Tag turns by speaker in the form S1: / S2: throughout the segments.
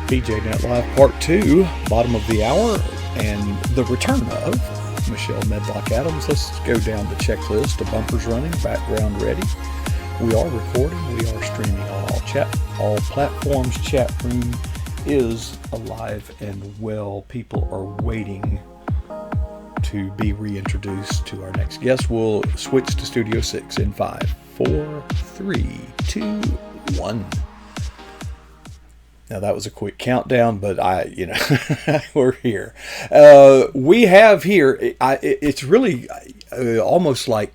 S1: PJNET Live Part 2, bottom of the hour, and the return of Michelle Medlock Adams. Let's go down the checklist. The bumper's running, background ready. We are recording, we are streaming all platforms. Chat room is alive and well. People are waiting to be reintroduced to our next guest. We'll switch to Studio 6 in 5, 4, 3, 2, 1. Now that was a quick countdown, but we're here. We have here, it's really almost like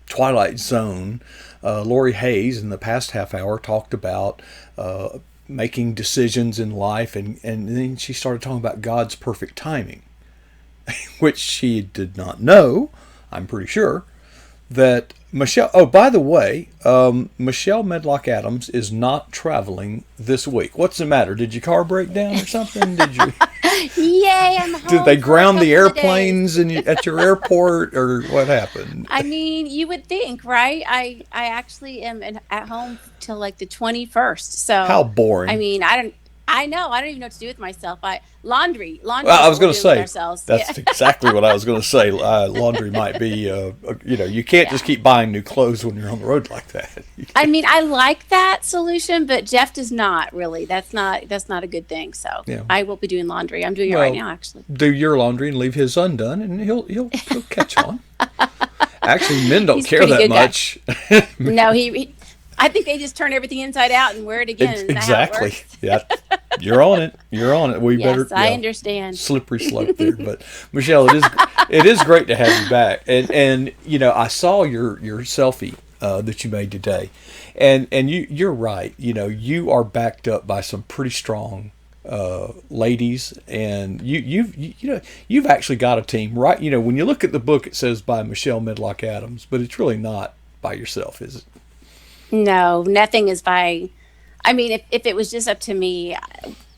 S1: Twilight Zone. Lori Hayes in the past half hour talked about making decisions in life, and then she started talking about God's perfect timing, which she did not know, I'm pretty sure, that Michelle, oh, by the way, Michelle Medlock Adams is not traveling this week. What's the matter? Did your car break down or something? Did you?
S2: Yay, I'm home.
S1: Did they ground the airplanes at your airport, or what happened?
S2: I mean, you would think, right? I actually am at home till like the 21st. So
S1: how boring.
S2: I mean, I know. I don't even know what to do with myself. Laundry.
S1: Well, I was going to say, that's
S2: yeah.
S1: exactly what I was going to say. Laundry might be, you can't just keep buying new clothes when you're on the road like that.
S2: I mean, I like that solution, but Jeff does not really. That's not a good thing. So yeah. I will be doing laundry. I'm doing it right now, actually.
S1: Do your laundry and leave his undone, and he'll catch on. Actually, men don't care that much.
S2: No, I think they just turn everything inside out and wear it again.
S1: Exactly. Yeah, you're on it. We
S2: yes,
S1: better.
S2: I understand.
S1: Slippery slope there, but Michelle, it is great to have you back. And I saw your selfie that you made today, and you're right. You are backed up by some pretty strong ladies, and you've actually got a team, right? When you look at the book, it says by Michelle Medlock Adams, but it's really not by yourself, is it?
S2: No, nothing is by. I mean, if it was just up to me,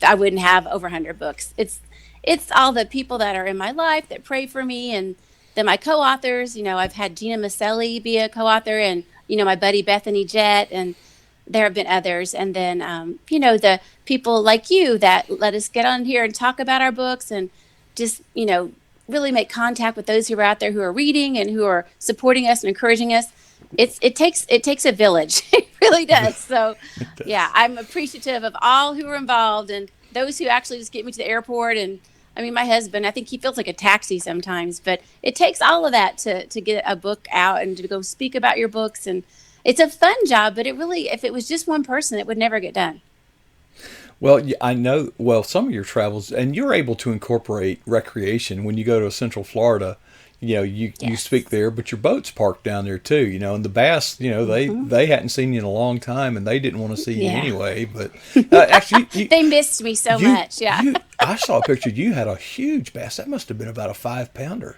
S2: I wouldn't have over 100 books. It's all the people that are in my life that pray for me, and then my co-authors. I've had Gina Maselli be a co-author, and my buddy Bethany Jett, and there have been others. And then the people like you that let us get on here and talk about our books, and just really make contact with those who are out there who are reading and who are supporting us and encouraging us. It takes a village. It really does. So yeah, I'm appreciative of all who are involved and those who actually just get me to the airport. And I mean, my husband, I think he feels like a taxi sometimes, but it takes all of that to get a book out and to go speak about your books. And it's a fun job, but it really, if it was just one person, it would never get done.
S1: Well, I know, some of your travels, and you're able to incorporate recreation when you go to Central Florida. You speak there, but your boat's parked down there too, and the bass, they hadn't seen you in a long time, and they didn't want to see you anyway. But actually,
S2: they missed me so much. Yeah,
S1: I saw a picture. You had a huge bass. That must have been about a 5-pounder.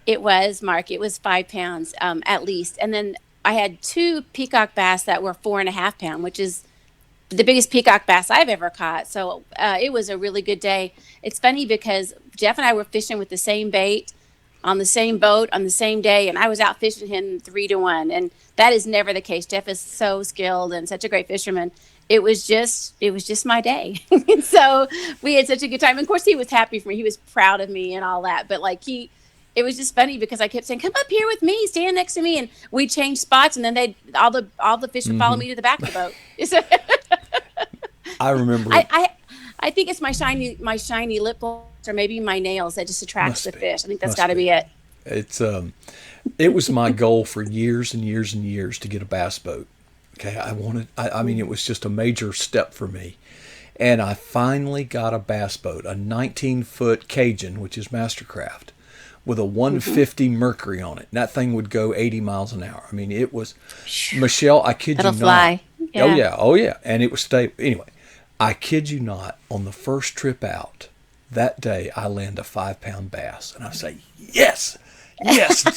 S2: It was, Mark. It was 5 pounds at least, and then I had 2 peacock bass that were 4.5 pounds, which is the biggest peacock bass I've ever caught. So it was a really good day. It's funny because Jeff and I were fishing with the same bait on the same boat on the same day, and I was out fishing him 3-1, and that is never the case. Jeff is so skilled and such a great fisherman. It was just my day. So we had such a good time. And of course, he was happy for me. He was proud of me and all that. But it was just funny because I kept saying, "Come up here with me, stand next to me," and we changed spots, and then all the fish would follow me to the back of the boat.
S1: I remember.
S2: I think it's my shiny lip gloss or maybe my nails that just attracts the fish. I think that's got to be it.
S1: It's it was my goal for years and years and years to get a bass boat. Okay, I mean, it was just a major step for me, and I finally got a bass boat, a 19-foot Cajun, which is Mastercraft, with a 150 Mercury on it. And that thing would go 80 miles an hour. I mean, it was, Michelle, I kid
S2: That'll
S1: you not.
S2: Fly. Yeah.
S1: Oh yeah, and it was stable. Anyway, I kid you not, on the first trip out, that day I land a 5-pound bass, and I say, yes,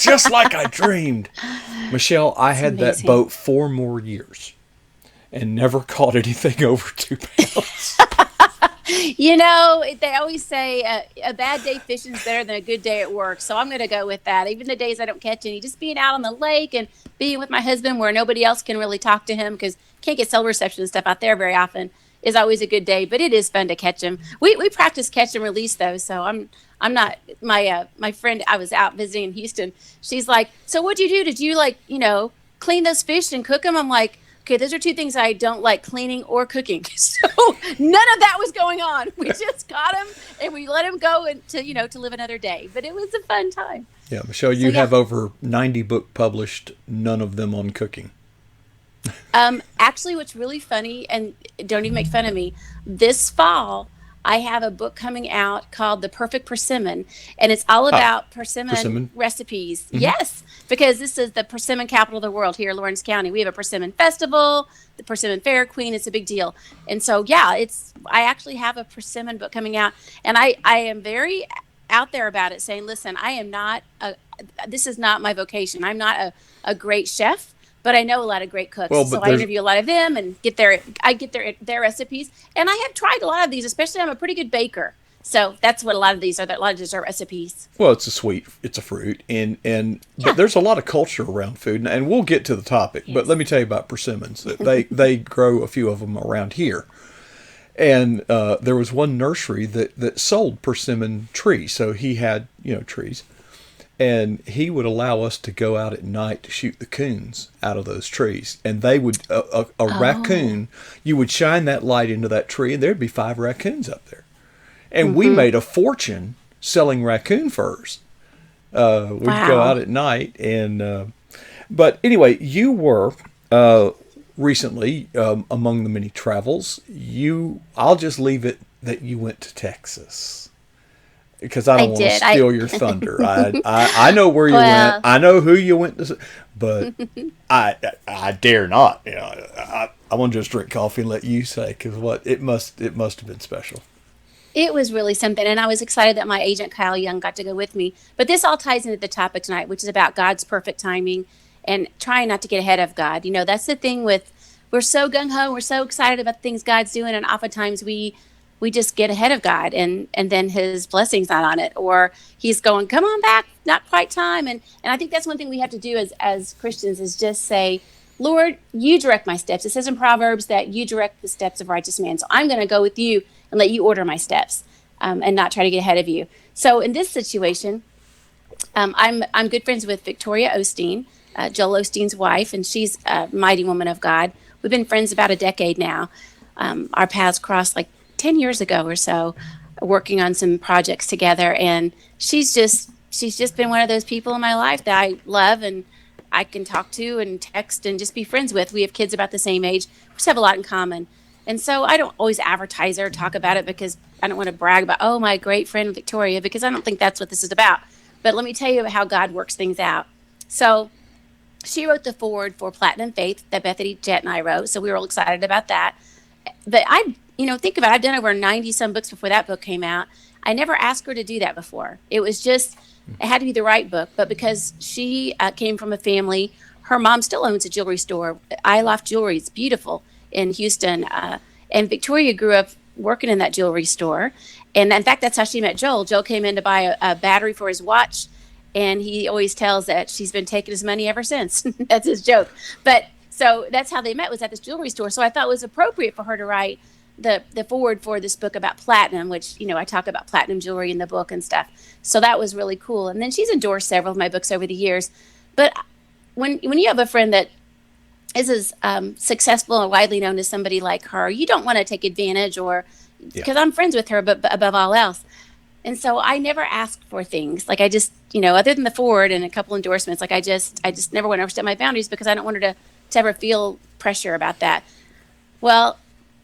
S1: just like I dreamed. Michelle, I had that boat 4 more years and never caught anything over 2 pounds.
S2: They always say a bad day fishing is better than a good day at work. So I'm going to go with that. Even the days I don't catch any, just being out on the lake and being with my husband where nobody else can really talk to him because can't get cell reception and stuff out there very often. is always a good day, but it is fun to catch them. We practice catch and release though, so I'm not my friend. I was out visiting in Houston. She's like, so what'd you do? Did you like clean those fish and cook them? I'm like, okay, those are two things I don't like, cleaning or cooking. So none of that was going on. We just caught them and we let them go and to live another day. But it was a fun time.
S1: Yeah, Michelle,
S2: So
S1: you
S2: yeah.
S1: have over 90 books published, none of them on cooking.
S2: Actually, what's really funny, and don't even make fun of me, this fall, I have a book coming out called The Perfect Persimmon, and it's all
S1: Ah,
S2: about persimmon
S1: persimmon.
S2: recipes.
S1: Hmm.
S2: Yes, because this is the persimmon capital of the world here in Lawrence County. We have a persimmon festival, the Persimmon Fair Queen. It's a big deal. And so, yeah, I actually have a persimmon book coming out, and I am very out there about it saying, listen, this is not my vocation. I'm not a great chef, but I know a lot of great cooks.
S1: Well,
S2: So
S1: but
S2: I
S1: there's
S2: interview a lot of them and I get their recipes. And I have tried a lot of these, especially I'm a pretty good baker. So that's what a lot of these are, that a lot of these are recipes.
S1: well, it's a fruit, and but
S2: Yeah.
S1: there's a lot of culture around food, and we'll get to the topic. But let
S2: Yes.
S1: me tell you about persimmons. They grow a few of them around here, and there was one nursery that sold persimmon trees. So he had trees, and he would allow us to go out at night to shoot the coons out of those trees. And they would a
S2: Oh.
S1: raccoon. You would shine that light into that tree, and there'd be 5 raccoons up there. And we
S2: Mm-hmm.
S1: made a fortune selling raccoon furs. We'd go out
S2: Wow.
S1: at night, and but anyway, you were uh, recently among the many travels. I'll just leave it that you went to Texas because I
S2: I
S1: don't want to
S2: did.
S1: steal your thunder. I know where you went.
S2: Well,
S1: I know who you went to, but I dare not. I want to just drink coffee and let you say, because it must have been special.
S2: it was really something. And I was excited that my agent, Kyle Young, got to go with me. But this all ties into the topic tonight, which is about God's perfect timing and trying not to get ahead of God. That's the thing with, we're so gung ho, we're so excited about the things God's doing. And oftentimes we just get ahead of God and then his blessings not on it, or he's going, come on back, not quite time. And I think that's one thing we have to do as Christians is just say, Lord, you direct my steps. It says in Proverbs that you direct the steps of righteous man. So I'm going to go with you and let you order my steps, and not try to get ahead of you. So in this situation, I'm good friends with Victoria Osteen, Joel Osteen's wife, and she's a mighty woman of God. We've been friends about a decade now. Our paths crossed like 10 years ago or so, working on some projects together. And she's just been one of those people in my life that I love and I can talk to and text and just be friends with. We have kids about the same age. We just have a lot in common. And so I don't always advertise or talk about it because I don't want to brag about, oh, my great friend Victoria, because I don't think that's what this is about. But let me tell you how God works things out. So she wrote the foreword for Platinum Faith that Bethany Jett and I wrote. So we were all excited about that. But think about it. I've done over 90 some books before that book came out. I never asked her to do that before. It was just, it had to be the right book. But because she came from a family, her mom still owns a jewelry store, I Loft Jewelry. It's beautiful in Houston. And Victoria grew up working in that jewelry store. And in fact, that's how she met Joel. Joel came in to buy a battery for his watch. And he always tells that she's been taking his money ever since. That's his joke. But so that's how they met, was at this jewelry store. So I thought it was appropriate for her to write the forward for this book about platinum, which, I talk about platinum jewelry in the book and stuff. So that was really cool. And then she's endorsed several of my books over the years. But when you have a friend that is as successful and widely known as somebody like her, you don't want to take advantage, or
S1: Yeah.
S2: because I'm friends with her, but above all else. And so I never asked for things like I just, other than the forward and a couple endorsements, like I just never want to overstep my boundaries because I don't want her to ever feel pressure about that. Well,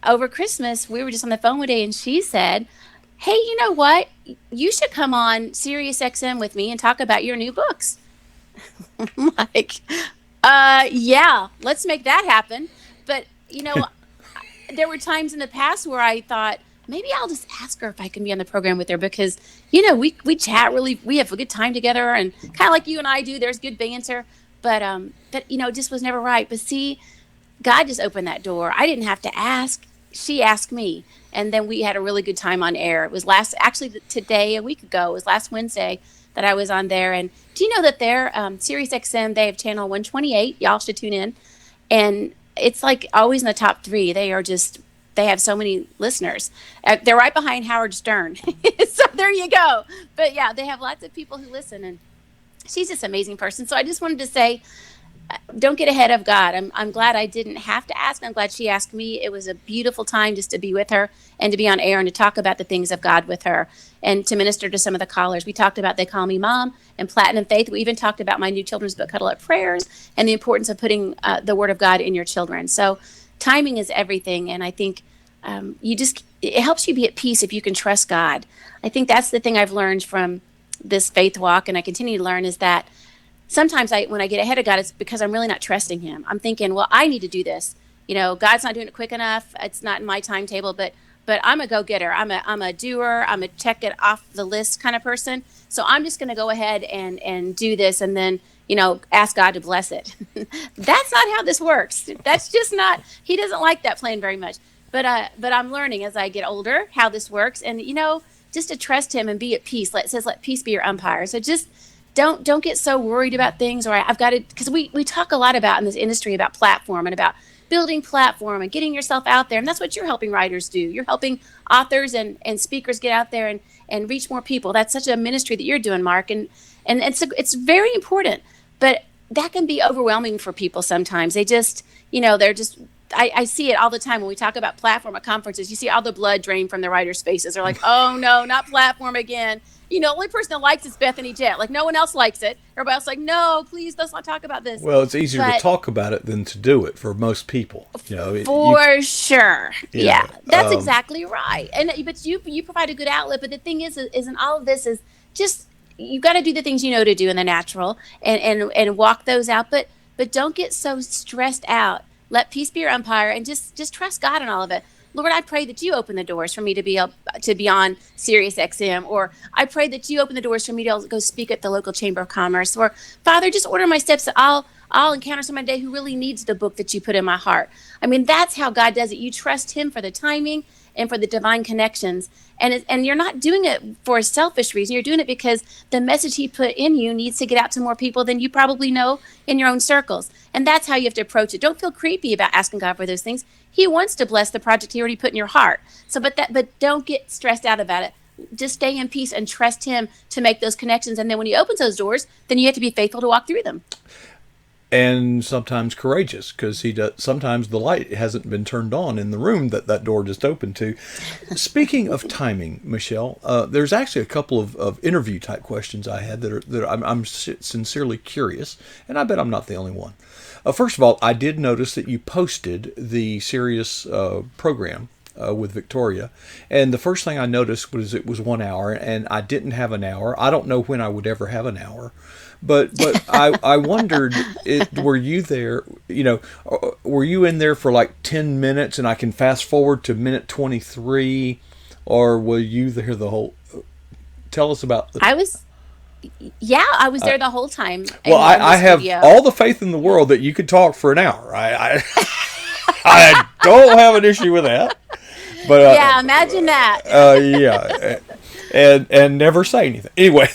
S2: over Christmas, we were just on the phone one day and she said, hey, you know what? You should come on Sirius XM with me and talk about your new books. I'm like, yeah, let's make that happen. But, there were times in the past where I thought, maybe I'll just ask her if I can be on the program with her because, we chat really, we have a good time together and kind of like you and I do, there's good banter, but it just was never right. But see, God just opened that door. I didn't have to ask. She asked me. And then we had a really good time on air. It was today, a week ago, it was last Wednesday that I was on there. And do you know that they're, Sirius XM, they have channel 128. Y'all should tune in. And it's like always in the top three. They are just they have so many listeners. They're right behind Howard Stern. So there you go. But yeah, they have lots of people who listen, and she's just an amazing person. So I just wanted to say, don't get ahead of God. I'm glad I didn't have to ask. I'm glad she asked me. It was a beautiful time just to be with her and to be on air and to talk about the things of God with her and to minister to some of the callers. We talked about They Call Me Mom and Platinum Faith. We even talked about my new children's book, Cuddle Up Prayers, and the importance of putting the Word of God in your children. So timing is everything. And I think it helps you be at peace if you can trust God. I think that's the thing I've learned from this faith walk, and I continue to learn, is that sometimes when I get ahead of God, it's because I'm really not trusting him. I'm thinking, well, I need to do this. God's not doing it quick enough. It's not in my timetable, but I'm a go-getter. I'm a doer. I'm a check it off the list kind of person. So I'm just going to go ahead and do this, and then, ask God to bless it. That's not how this works. That's just not, he doesn't like that plan very much. But I'm learning as I get older how this works, and, just to trust him and be at peace. It says, let peace be your umpire. So just don't get so worried about things, or I've got to, because we talk a lot about in this industry about platform and about building platform and getting yourself out there. And that's what you're helping writers do. You're helping authors and speakers get out there and reach more people. That's such a ministry that you're doing, Mark. And it's very important, but that can be overwhelming for people sometimes. They just, they're just, I see it all the time when we talk about platform at conferences. You see all the blood drain from the writers' faces. They're like, oh no, not platform again. The only person that likes it's Bethany Jett. Like, no one else likes it. Everybody else is like, no, please, let's not talk about this.
S1: Well, it's easier to talk about it than to do it for most people.
S2: For sure. Yeah, that's exactly right. But you provide a good outlet. But the thing is in all of this is just, you got to do the things you know to do in the natural and walk those out. But don't get so stressed out. Let peace be your umpire, and just trust God in all of it. Lord, I pray that you open the doors for me to be on Sirius XM, or I pray that you open the doors for me to go speak at the local Chamber of Commerce, or Father, just order my steps that I'll encounter someone today who really needs the book that you put in my heart. I mean, that's how God does it. You trust him for the timing and for the divine connections. And you're not doing it for a selfish reason. You're doing it because the message he put in you needs to get out to more people than you probably know in your own circles. And that's how you have to approach it. Don't feel creepy about asking God for those things. He wants to bless the project he already put in your heart. So, but don't get stressed out about it. Just stay in peace and trust him to make those connections. And then when he opens those doors, then you have to be faithful to walk through them.
S1: And sometimes courageous, because sometimes the light hasn't been turned on in the room that door just opened to. Speaking of timing, Michelle, there's actually a couple of interview type questions I had that I'm sincerely curious, and I bet I'm not the only one. First of all, I did notice that you posted the Sirius program with Victoria, and the first thing I noticed was it was 1 hour, and I didn't have an hour. I don't know when I would ever have an hour. But I wondered, were you there, were you in there for like 10 minutes and I can fast forward to minute 23, or were you there the whole, tell us about the...
S2: I was there the whole time.
S1: Well, I have all the faith in the world that you could talk for an hour. I don't have an issue with that. But
S2: imagine that.
S1: And never say anything. Anyway,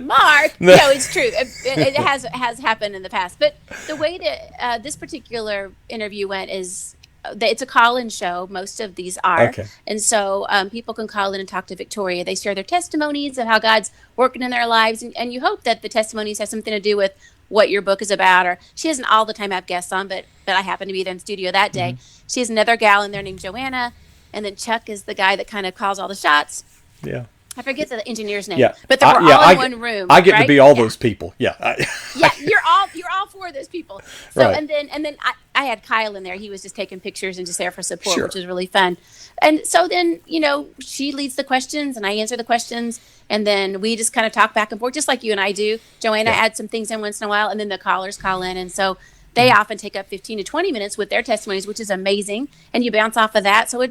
S2: Mark, no, it's true. It has happened in the past. But the way that this particular interview went is it's a call-in show. Most of these are.
S1: Okay.
S2: And so people can call in and talk to Victoria. They share their testimonies of how God's working in their lives. And you hope that the testimonies have something to do with what your book is about. Or she doesn't all the time have guests on, but I happen to be there in studio that day. Mm-hmm. She has another gal in there named Joanna. And then Chuck is the guy that kind of calls all the shots.
S1: Yeah.
S2: I forget the engineer's name.
S1: Yeah.
S2: But we're all in one room.
S1: I get to be all those people. Yeah.
S2: You're all four of those people. So right. and then I had Kyle in there. He was just taking pictures and just there for support,
S1: sure.
S2: which was really fun. And so then, she leads the questions and I answer the questions, and then we just kind of talk back and forth just like you and I do. Joanna adds some things in once in a while, and then the callers call in, and so they often take up 15 to 20 minutes with their testimonies, which is amazing, and you bounce off of that. So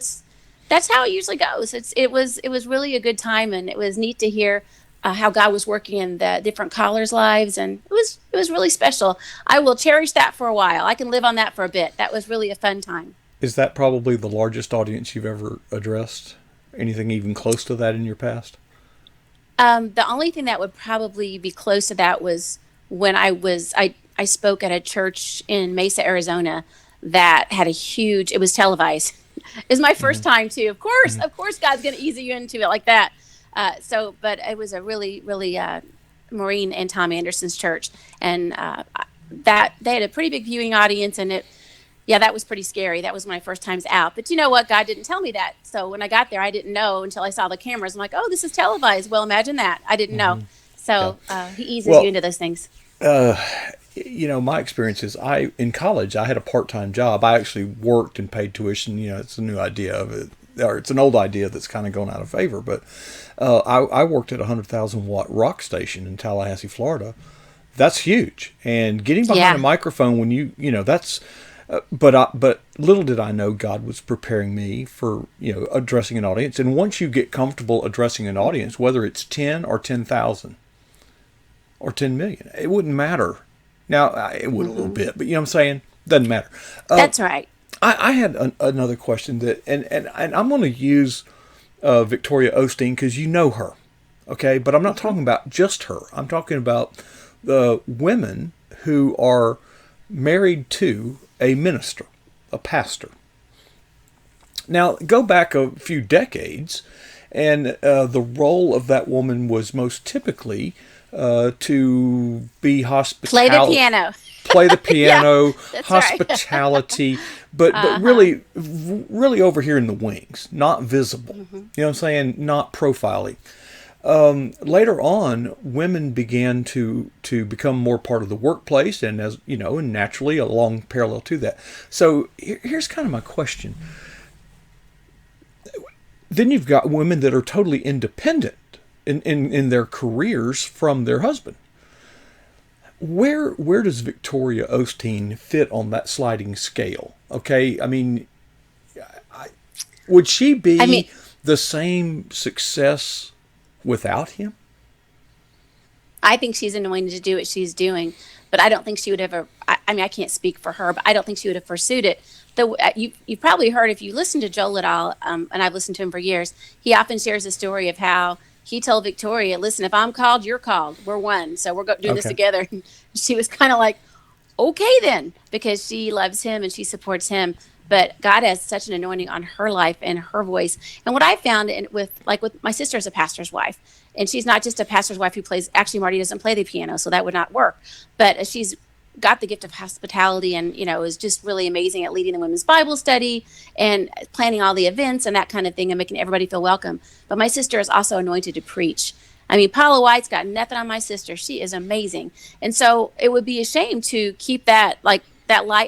S2: that's how it usually goes. It was really a good time, and it was neat to hear how God was working in the different callers' lives, and it was really special. I will cherish that for a while. I can live on that for a bit. That was really a fun time.
S1: Is that probably the largest audience you've ever addressed? Anything even close to that in your past?
S2: The only thing that would probably be close to that was when I spoke at a church in Mesa, Arizona. that had a huge, it was televised. It was my first time too. Of course, God's going to ease you into it like that. But it was a really Maureen and Tom Anderson's church, and that they had a pretty big viewing audience, and that was pretty scary. That was my first times out. But you know what? God didn't tell me that. So when I got there, I didn't know until I saw the cameras. I'm like, oh, this is televised. Well, imagine that. I didn't know. So he eases you into those things.
S1: My experience is in college, I had a part-time job. I actually worked and paid tuition. It's a new idea of it, or it's an old idea that's kind of gone out of favor. But I worked at a 100,000 watt rock station in Tallahassee, Florida. That's huge. And getting behind a microphone when that's, but little did I know God was preparing me for, addressing an audience. And once you get comfortable addressing an audience, whether it's 10 or 10,000 or 10 million, it wouldn't matter. Now, it would a little bit, but you know what I'm saying? Doesn't matter.
S2: That's right.
S1: I had another question that, and I'm going to use Victoria Osteen because you know her, okay? But I'm not talking about just her. I'm talking about the women who are married to a minister, a pastor. Now, go back a few decades, and the role of that woman was most typically to be
S2: play the piano,
S1: hospitality, right. but really over here in the wings, not visible. You know what I'm saying? Not profiling. Later on, women began to become more part of the workplace, and as you know, and naturally along parallel to that. So here's kind of my question. Then you've got women that are totally independent in their careers from their husband. Where does Victoria Osteen fit on that sliding scale? Okay, I mean, would she be the same success without him?
S2: I think she's anointed to do what she's doing, but I don't think she would ever. I can't speak for her, but I don't think she would have pursued it. You've probably heard, if you listen to Joel at all, and I've listened to him for years, he often shares a story of how he told Victoria, listen, if I'm called, you're called. We're one. So we're going to do this together. And she was kind of like, okay, then, because she loves him and she supports him. But God has such an anointing on her life and her voice. And what I found with my sister is a pastor's wife, and she's not just a pastor's wife who plays, actually Marty doesn't play the piano, so that would not work. But she's got the gift of hospitality and, is just really amazing at leading the women's Bible study and planning all the events and that kind of thing and making everybody feel welcome. But my sister is also anointed to preach. Paula White's got nothing on my sister. She is amazing. And so it would be a shame to keep that light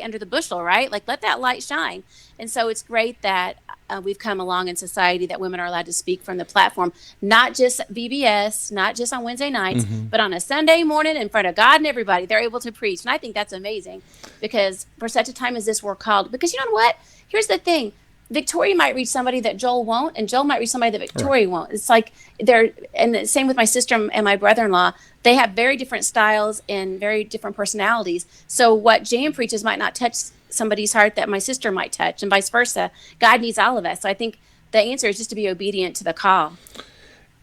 S2: under the bushel, right? Let that light shine. And so it's great that we've come along in society that women are allowed to speak from the platform, not just VBS, not just on Wednesday nights, but on a Sunday morning in front of God and everybody. They're able to preach. And I think that's amazing, because for such a time as this, we're called. Because you know what? Here's the thing. Victoria might reach somebody that Joel won't, and Joel might reach somebody that Victoria won't. It's and the same with my sister and my brother-in-law. They have very different styles and very different personalities. So what Jan preaches might not touch somebody's heart that my sister might touch, and vice versa. God needs all of us. So I think the answer is just to be obedient to the call.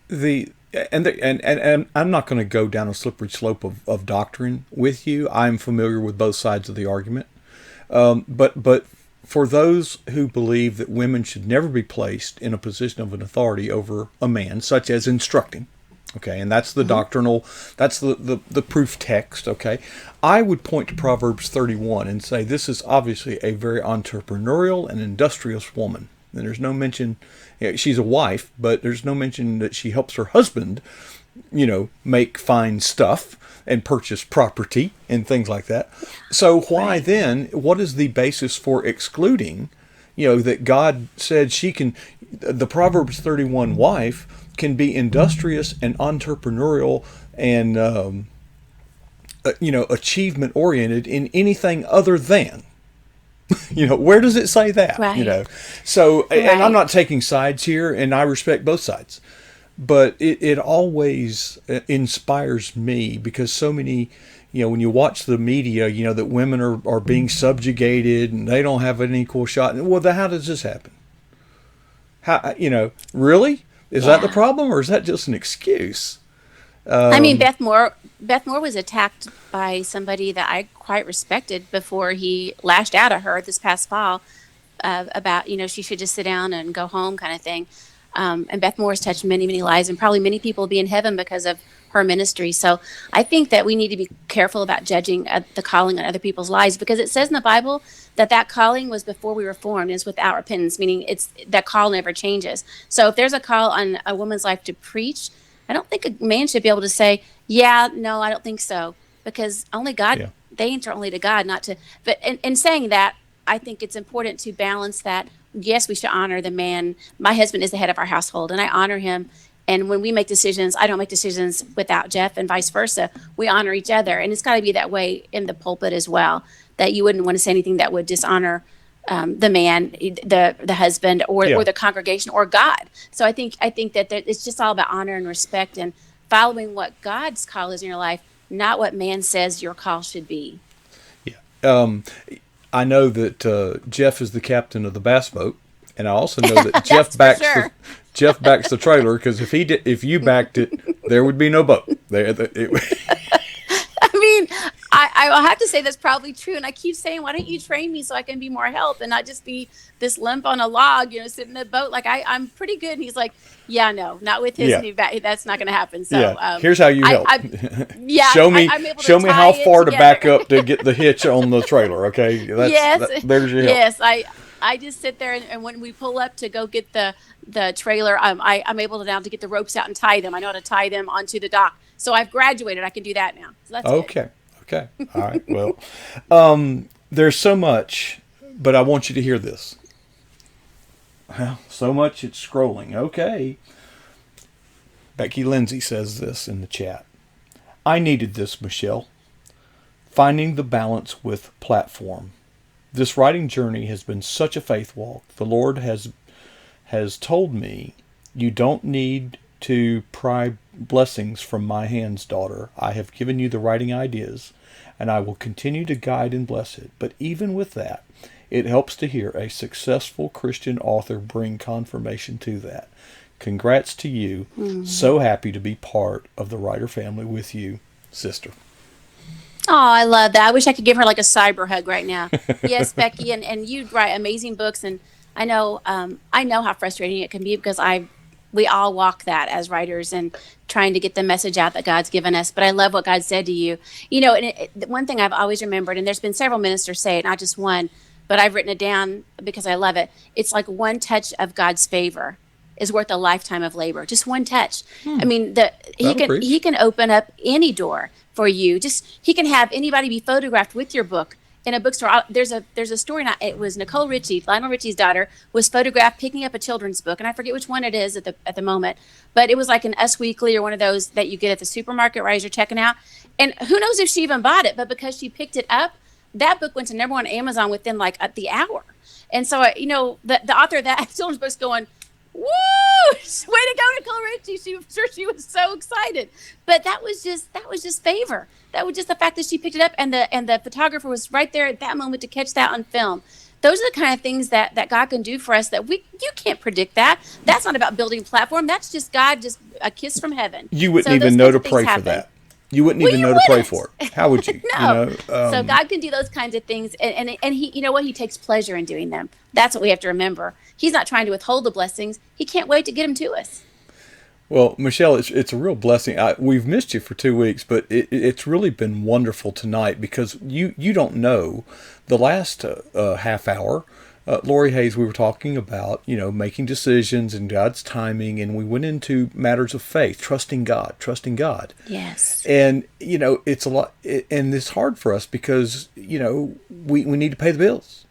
S1: And I'm not going to go down a slippery slope of doctrine with you. I'm familiar with both sides of the argument. But for those who believe that women should never be placed in a position of an authority over a man, such as instructing, okay, and that's the doctrinal, that's the proof text, okay, I would point to Proverbs 31 and say this is obviously a very entrepreneurial and industrious woman. And there's no mention, she's a wife, but there's no mention that she helps her husband, make fine stuff and purchase property and things like that. So why then, what is the basis for excluding, that God said the Proverbs 31 wife can be industrious and entrepreneurial and, achievement oriented in anything other than, where does it say that?
S2: Right.
S1: So, and I'm not taking sides here, and I respect both sides. But it always inspires me, because so many, when you watch the media, that women are being subjugated and they don't have an equal shot. Well, how does this happen? How, really? Is that the problem, or is that just an excuse?
S2: I mean, Beth Moore was attacked by somebody that I quite respected before he lashed out at her this past fall, about, she should just sit down and go home kind of thing. And Beth Moore has touched many, many lives, and probably many people will be in heaven because of her ministry. So I think that we need to be careful about judging the calling on other people's lives, because it says in the Bible that calling was before we were formed, is without repentance, meaning it's that call never changes. So if there's a call on a woman's life to preach, I don't think a man should be able to say, yeah, no, I don't think so, because only God,
S1: Yeah.
S2: they answer only to God, not to. But in saying that, I think it's important to balance that. Yes, we should honor the man. My husband is the head of our household, and I honor him. And when we make decisions, I don't make decisions without Jeff, and vice versa. We honor each other, and it's got to be that way in the pulpit as well. That you wouldn't want to say anything that would dishonor the man, the husband, or
S1: Yeah.
S2: or the congregation, or God. So I think that it's just all about honor and respect, and following what God's call is in your life, not what man says your call should be.
S1: Yeah. I know that Jeff is the captain of the bass boat, and I also know that Jeff
S2: That's for sure.
S1: Jeff backs the trailer, because if you backed it, there would be no boat.
S2: I mean, I'll have to say that's probably true. And I keep saying, why don't you train me so I can be more help and not just be this lump on a log, sitting in a boat. Like I'm pretty good. And he's like, yeah, no, not with his
S1: Yeah.
S2: new back. That's not going to happen. So
S1: Yeah. Here's how you help.
S2: Yeah,
S1: show me
S2: I'm able to
S1: show me
S2: tie
S1: how
S2: it
S1: far to
S2: together.
S1: back up to get the hitch on the trailer. Okay.
S2: Yes,
S1: There's your help.
S2: yes. I just sit there, and when we pull up to go get the trailer, I'm able to now to get the ropes out and tie them. I know how to tie them onto the dock. So I've graduated. I can do that now. So that's good.
S1: Okay. Okay. All right. Well, there's so much, but I want you to hear this. Well, so much it's scrolling. Okay. Becky Lindsay says this in the chat. I needed this, Michelle. Finding the balance with platform. This writing journey has been such a faith walk. The Lord has told me, you don't need to pry blessings from my hands, daughter. I have given you the writing ideas, and I will continue to guide and bless it. But even with that, it helps to hear a successful Christian author bring confirmation to that. Congrats to you. So happy to be part of the writer family with you, sister.
S2: Oh, I love that. I wish I could give her like a cyber hug right now. Yes, Becky, and you write amazing books, and I know how frustrating it can be, because we all walk that as writers and trying to get the message out that God's given us. But I love what God said to you. And one thing I've always remembered, and there's been several ministers say it, not just one, but I've written it down because I love it. It's like one touch of God's favor is worth a lifetime of labor. Just one touch. I mean, he can open up any door for you. He can have anybody be photographed with your book in a bookstore. There's a story. It was Nicole Richie, Lionel Richie's daughter, was photographed picking up a children's book, and I forget which one it is at the moment, but it was like an Us Weekly or one of those that you get at the supermarket right as you're checking out. And who knows if she even bought it, but because she picked it up, that book went to #1 on Amazon within like the hour. And so the author of that children's book's going, woo! Way to go, Nicole Richie. I'm sure she was so excited. But that was just favor. That was just the fact that she picked it up, and the photographer was right there at that moment to catch that on film. Those are the kind of things that God can do for us that you can't predict that. That's not about building a platform. That's just God, just a kiss from heaven.
S1: You wouldn't
S2: So
S1: even
S2: those
S1: know
S2: kinds
S1: to
S2: of things
S1: pray for
S2: happen.
S1: that. You wouldn't
S2: Well,
S1: even
S2: you
S1: know to pray
S2: wouldn't.
S1: for it. How would you?
S2: No. So God can do those kinds of things, and he, he takes pleasure in doing them. That's what we have to remember. He's not trying to withhold the blessings. He can't wait to get them to us.
S1: Well, Michelle, it's a real blessing. We've missed you for 2 weeks, but it's really been wonderful tonight, because you don't know the last half hour. Lori Hayes, we were talking about, making decisions and God's timing, and we went into matters of faith, trusting God.
S2: Yes.
S1: And, it's a lot, and it's hard for us because, we need to pay the bills.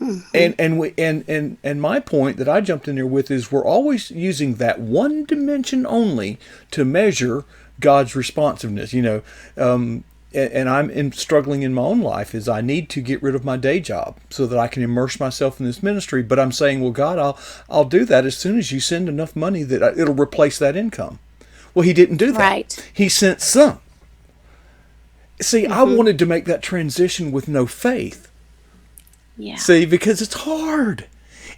S1: Mm-hmm. And my point that I jumped in there with is we're always using that one dimension only to measure God's responsiveness, and I'm struggling in my own life is I need to get rid of my day job so that I can immerse myself in this ministry. But I'm saying, well, God, I'll do that as soon as you send enough money that it'll replace that income. Well, he didn't do that.
S2: Right.
S1: He sent some. See, I wanted to make that transition with no faith.
S2: Yeah.
S1: See, because it's hard.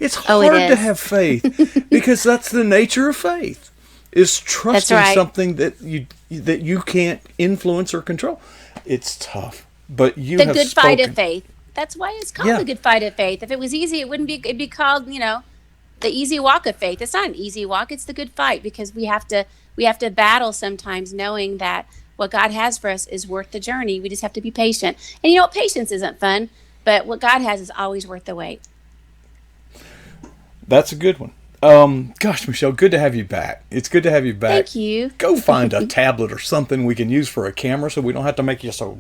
S1: It's
S2: Oh, it
S1: hard to
S2: is.
S1: have faith because that's the nature of faith. is
S2: That's
S1: trusting
S2: right.
S1: something that you can't influence or control. It's tough, but you
S2: The
S1: have
S2: good fight of
S1: spoken.
S2: faith. That's why it's called
S1: Yeah,
S2: the good fight of faith. If it was easy, it wouldn't be. It'd be called, the easy walk of faith. It's not an easy walk. It's the good fight, because we have to battle sometimes, knowing that what God has for us is worth the journey. We just have to be patient. And patience isn't fun, but what God has is always worth the wait.
S1: that's a good one. Gosh, Michelle, good to have you back. It's good to have you back.
S2: Thank you.
S1: Go find a tablet or something we can use for a camera, so we don't have to make you so.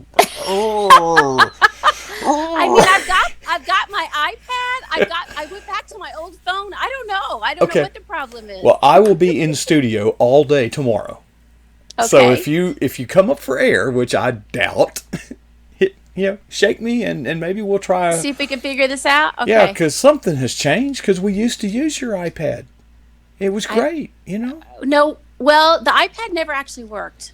S1: Oh,
S2: I mean,
S1: oh.
S2: I've got my iPad. I went back to my old phone. I don't know. I don't know
S1: Okay.
S2: what the problem is.
S1: Well, I will be in studio all day tomorrow. So
S2: Okay.
S1: if you come up for air, which I doubt, shake me and maybe we'll try.
S2: See if we can figure this out.
S1: Yeah,
S2: Okay.
S1: because something has changed. Because we used to use your iPad. It was
S2: I
S1: great.
S2: No. Well, the iPad never actually worked.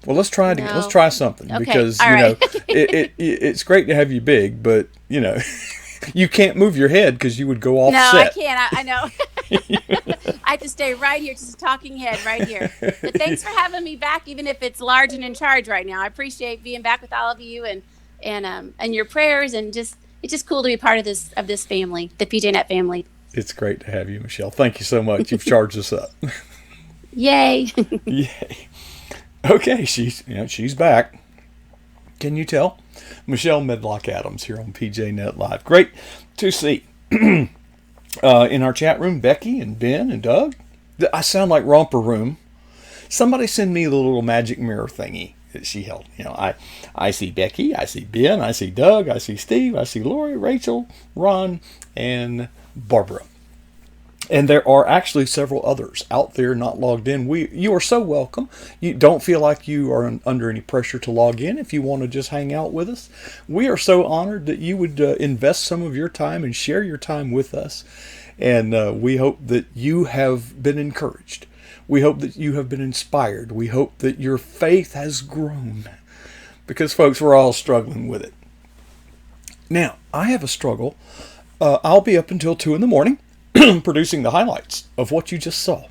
S1: Well, let's try it again. Let's
S2: No.
S1: try something
S2: Okay.
S1: because
S2: All right.
S1: it's great to have you big, but you can't move your head because you would go
S2: No, I
S1: offset.
S2: can't. I know. I have to stay right here, just a talking head right here. But thanks for having me back, even if it's large and in charge right now. I appreciate being back with all of you, and your prayers, and just it's just cool to be part of this family, the PJNet family.
S1: It's great to have you, Michelle. Thank you so much. You've charged us up.
S2: Yay!
S1: Yay. Okay, she's back. Can you tell? Michelle Medlock Adams here on PJNet Live. Great to see. In our chat room, Becky and Ben and Doug. I sound like Romper Room. Somebody send me the little magic mirror thingy that she held. I see Becky, I see Ben, I see Doug, I see Steve, I see Lori, Rachel, Ron, and Barbara. And there are actually several others out there not logged in. You are so welcome. You don't feel like you are under any pressure to log in if you want to just hang out with us. We are so honored that you would invest some of your time and share your time with us. And we hope that you have been encouraged. We hope that you have been inspired. We hope that your faith has grown. Because, folks, we're all struggling with it. Now, I have a struggle. I'll be up until 2 in the morning producing the highlights of what you just saw.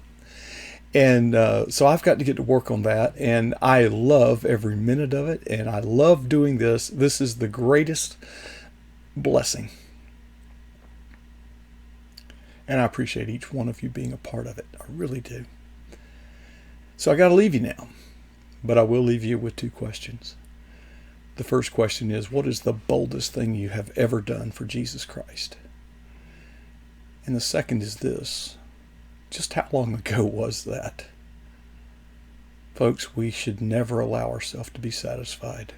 S1: And so I've got to get to work on that. And I love every minute of it. And I love doing this. This is the greatest blessing. And I appreciate each one of you being a part of it. I really do. So I got to leave you now. But I will leave you with 2 questions. The first question is, what is the boldest thing you have ever done for Jesus Christ? And the second is this: just how long ago was that? Folks, we should never allow ourselves to be satisfied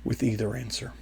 S1: with either answer.